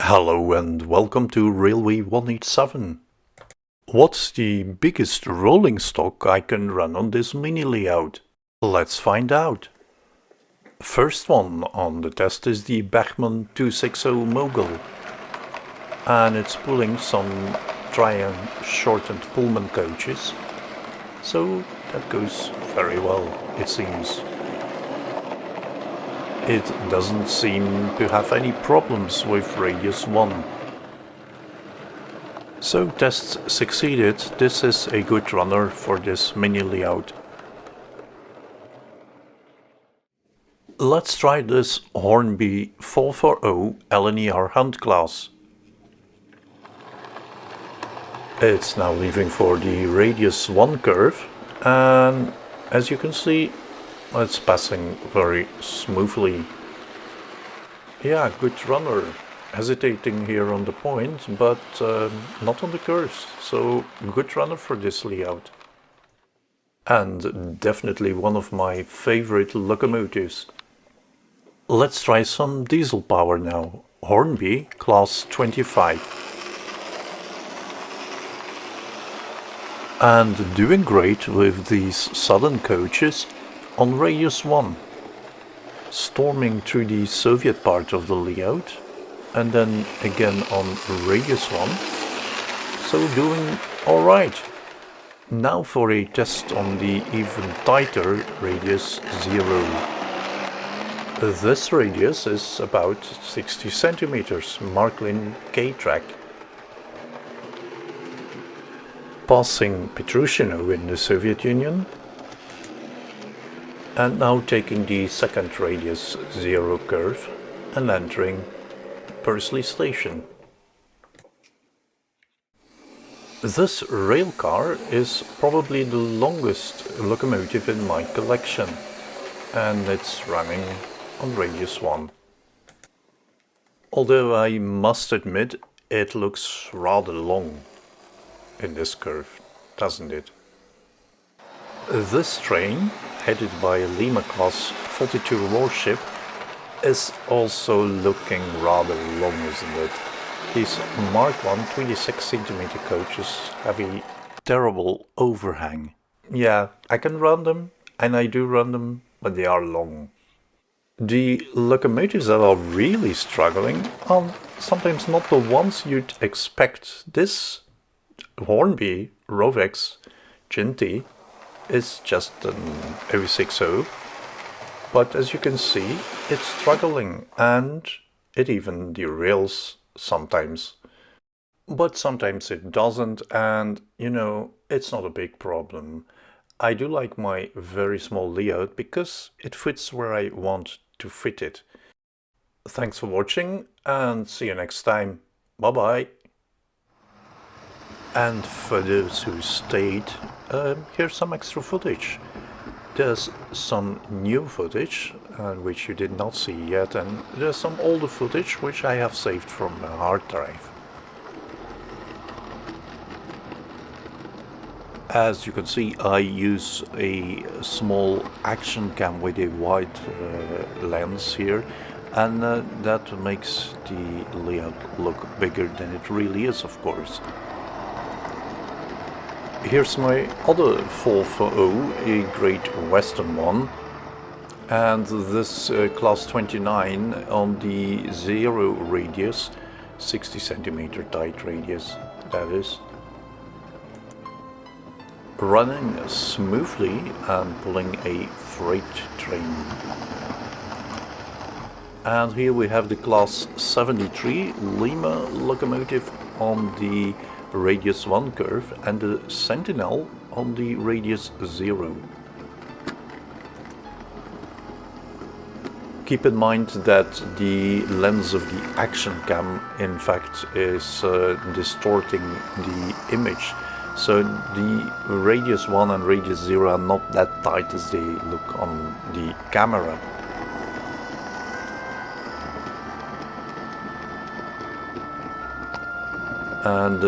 Hello and welcome to Railway 187. What's the biggest rolling stock I can run on this mini layout? Let's find out. First one on the test is the Bachmann 260 Mogul, and it's pulling some Triang shortened Pullman coaches, so that goes very well, it seems. It doesn't seem to have any problems with radius 1. So tests succeeded. This is a good runner for this mini layout. Let's try this Hornby 440 LNER hunt class. It's now leaving for the radius 1 curve, and as you can see, it's passing very smoothly. Yeah, good runner. Hesitating here on the point, but not on the curves. So good runner for this layout. And definitely one of my favorite locomotives. Let's try some diesel power now. Hornby Class 25. And doing great with these sudden coaches on radius 1, storming through the Soviet part of the layout, and then again on radius 1, so doing alright. Now for a test on the even tighter radius 0. This radius is about 60 centimeters, Märklin K-track. Passing Petrushino in the Soviet Union, and now taking the second radius 0 curve and entering Persley station. This rail car is probably the longest locomotive in my collection, and it's running on radius 1. Although I must admit it looks rather long in this curve, doesn't it? This train, headed by a Lima Class 42 warship, is also looking rather long, isn't it? These Mark I 26 centimeter coaches have a terrible overhang. Yeah, I can run them, and I do run them, but they are long. The locomotives that are really struggling are sometimes not the ones you'd expect. This Hornby Rovex Ginty is just an 060, but as you can see, it's struggling and it even derails sometimes. But sometimes it doesn't, and you know, it's not a big problem. I do like my very small layout because it fits where I want to fit it. Thanks for watching and see you next time. Bye bye. And for those who stayed, here's some extra footage. There's some new footage, which you did not see yet, and there's some older footage which I have saved from a hard drive. As you can see, I use a small action cam with a wide lens here, and that makes the layout look bigger than it really is, of course. Here's my other 440, a Great Western one, and this Class 29 on the 0 radius, 60 centimeter tight radius, that is. Running smoothly and pulling a freight train. And here we have the Class 73 Lima locomotive on the radius 1 curve and the Sentinel on the radius 0. Keep in mind that the lens of the action cam in fact is distorting the image, so the radius 1 and radius 0 are not that tight as they look on the camera. And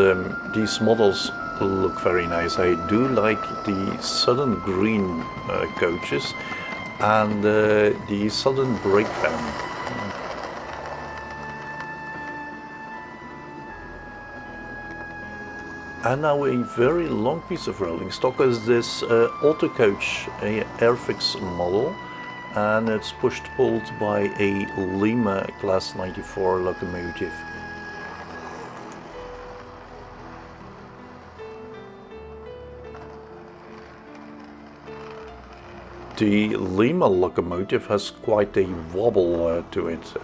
these models look very nice. I do like the southern green coaches and the southern brake van. And now a very long piece of rolling stock is this Autocoach Airfix model, and it's pushed-pulled by a Lima Class 94 locomotive. The Lima locomotive has quite a wobble to it.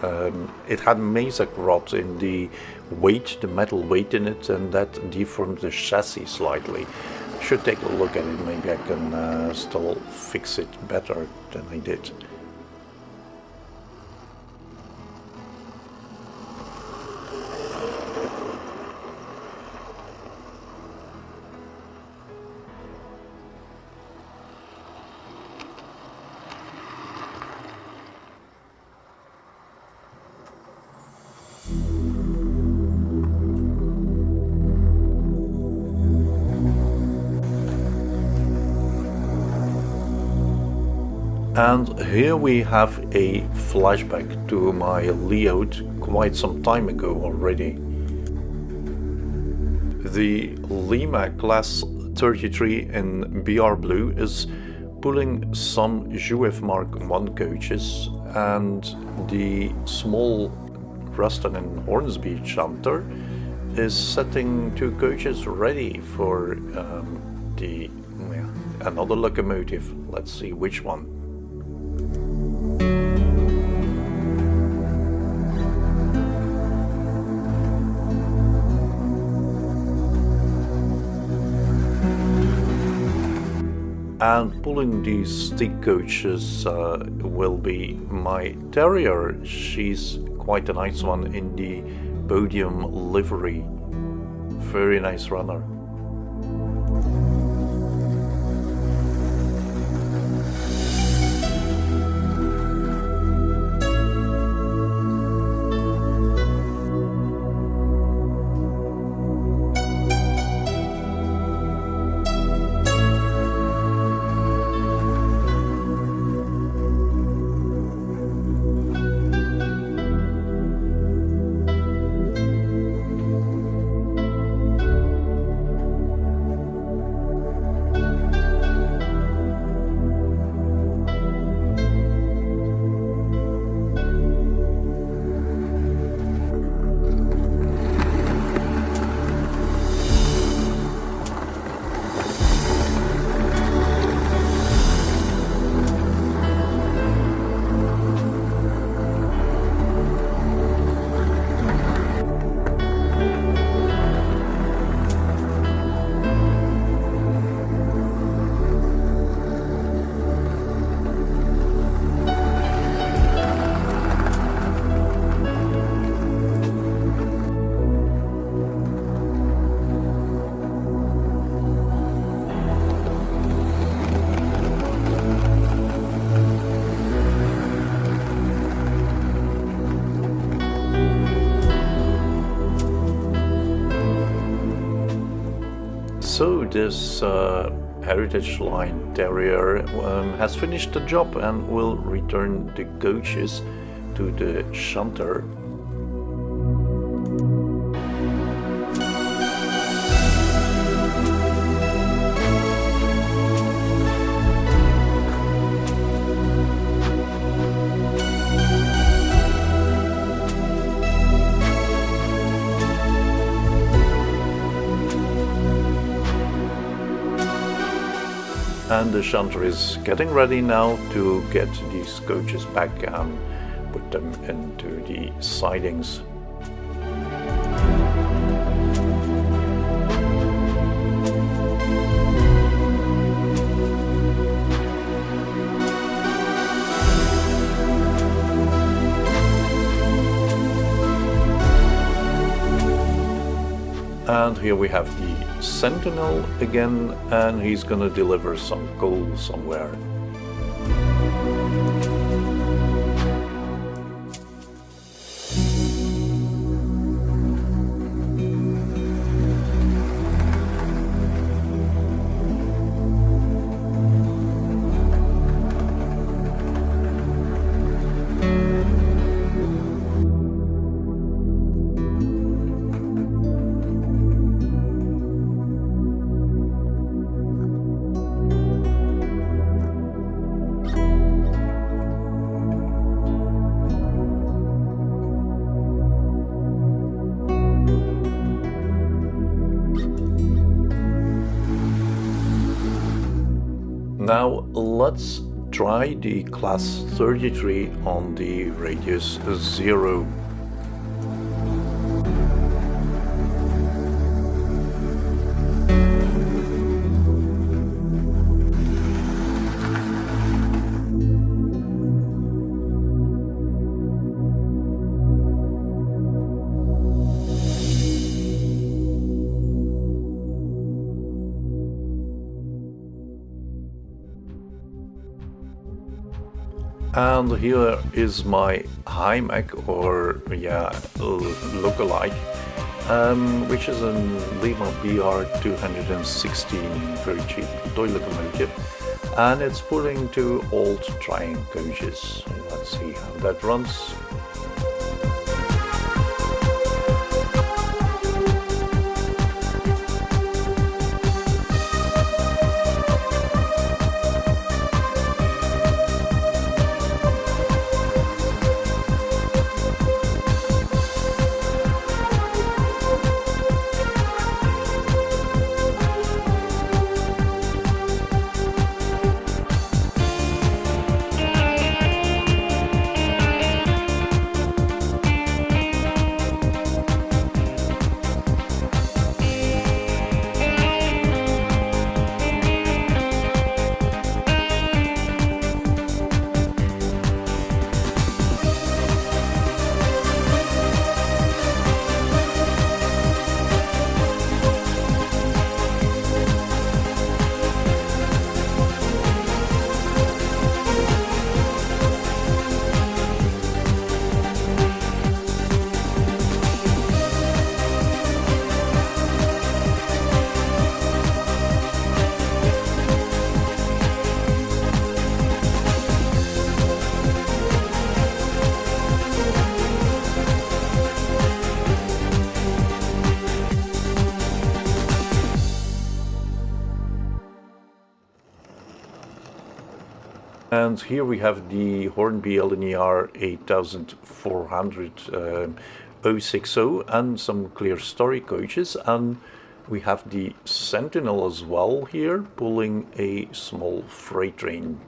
It had Mazak rods in the weight, the metal weight in it, and that deformed the chassis slightly. Should take a look at it, maybe I can still fix it better than I did. And here we have a flashback to my layout quite some time ago already. The Lima Class 33 in BR Blue is pulling some Jouef Mark I coaches, and the small Ruston and Hornsby shunter is setting 2 coaches ready for another locomotive. Let's see which one. And pulling these stick coaches will be my Terrier. She's quite a nice one in the Bodiam livery. Very nice runner. So this Heritage Line Terrier has finished the job and will return the coaches to the shunter. And the shunter is getting ready now to get these coaches back and put them into the sidings. And here we have the Sentinel again, and he's gonna deliver some coal somewhere. Now let's try the class 33 on the radius 0. And here is my Hymek, or yeah, lookalike, which is a Lima BR216, very cheap toy locomotive, and it's pulling 2 old Triang coaches. Let's see how that runs. And here we have the Hornby LNER 8400 060 and some clear story coaches, and we have the Sentinel as well here, pulling a small freight train.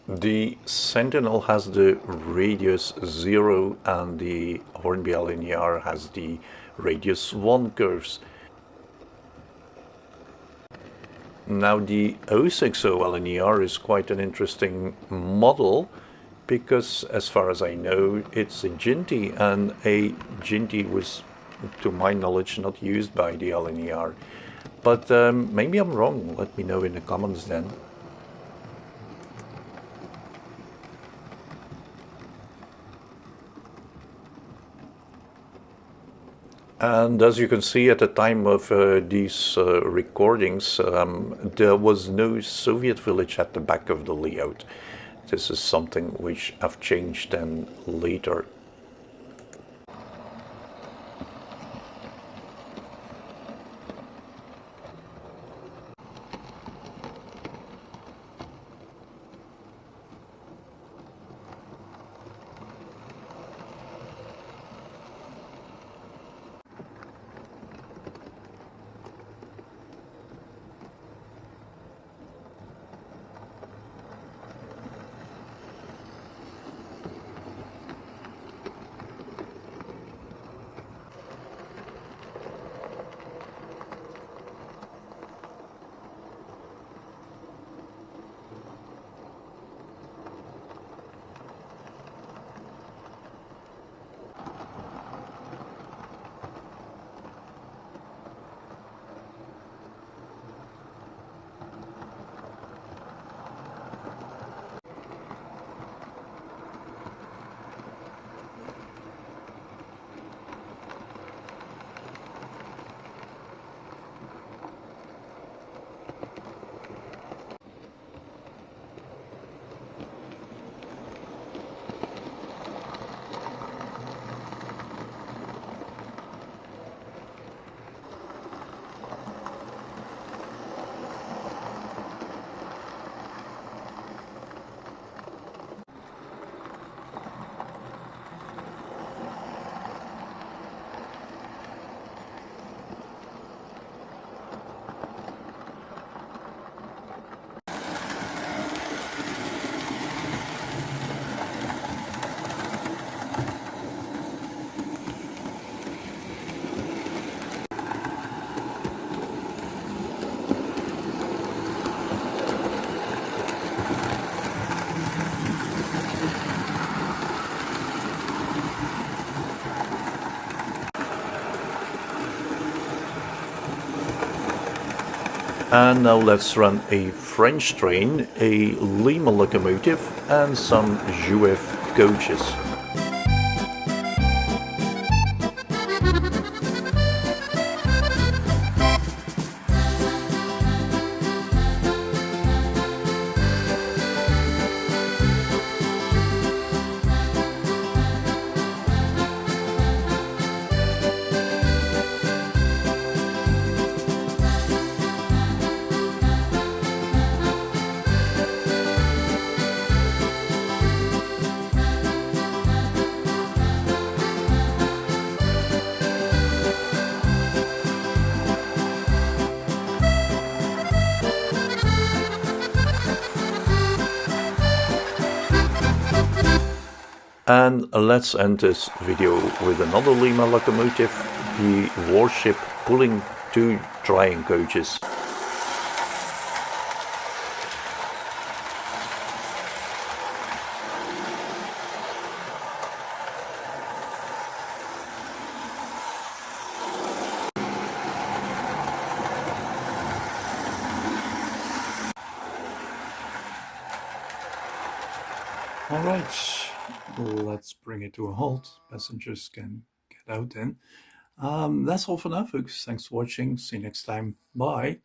The Sentinel has the radius 0 and the Hornby LNER has the radius 1 curves. Now the 060 LNER is quite an interesting model because, as far as I know, it's a Ginty, and a Ginty was, to my knowledge, not used by the LNER. But maybe I'm wrong, let me know in the comments then. And as you can see, at the time of these recordings, there was no Soviet village at the back of the layout. This is something which I've changed then later. And now let's run a French train, a Lima locomotive and some Jouef coaches. And let's end this video with another Lima locomotive, the warship pulling 2 Triang coaches. All right. Let's bring it to a halt. Passengers can get out then. That's all for now, folks. Thanks for watching. See you next time. Bye.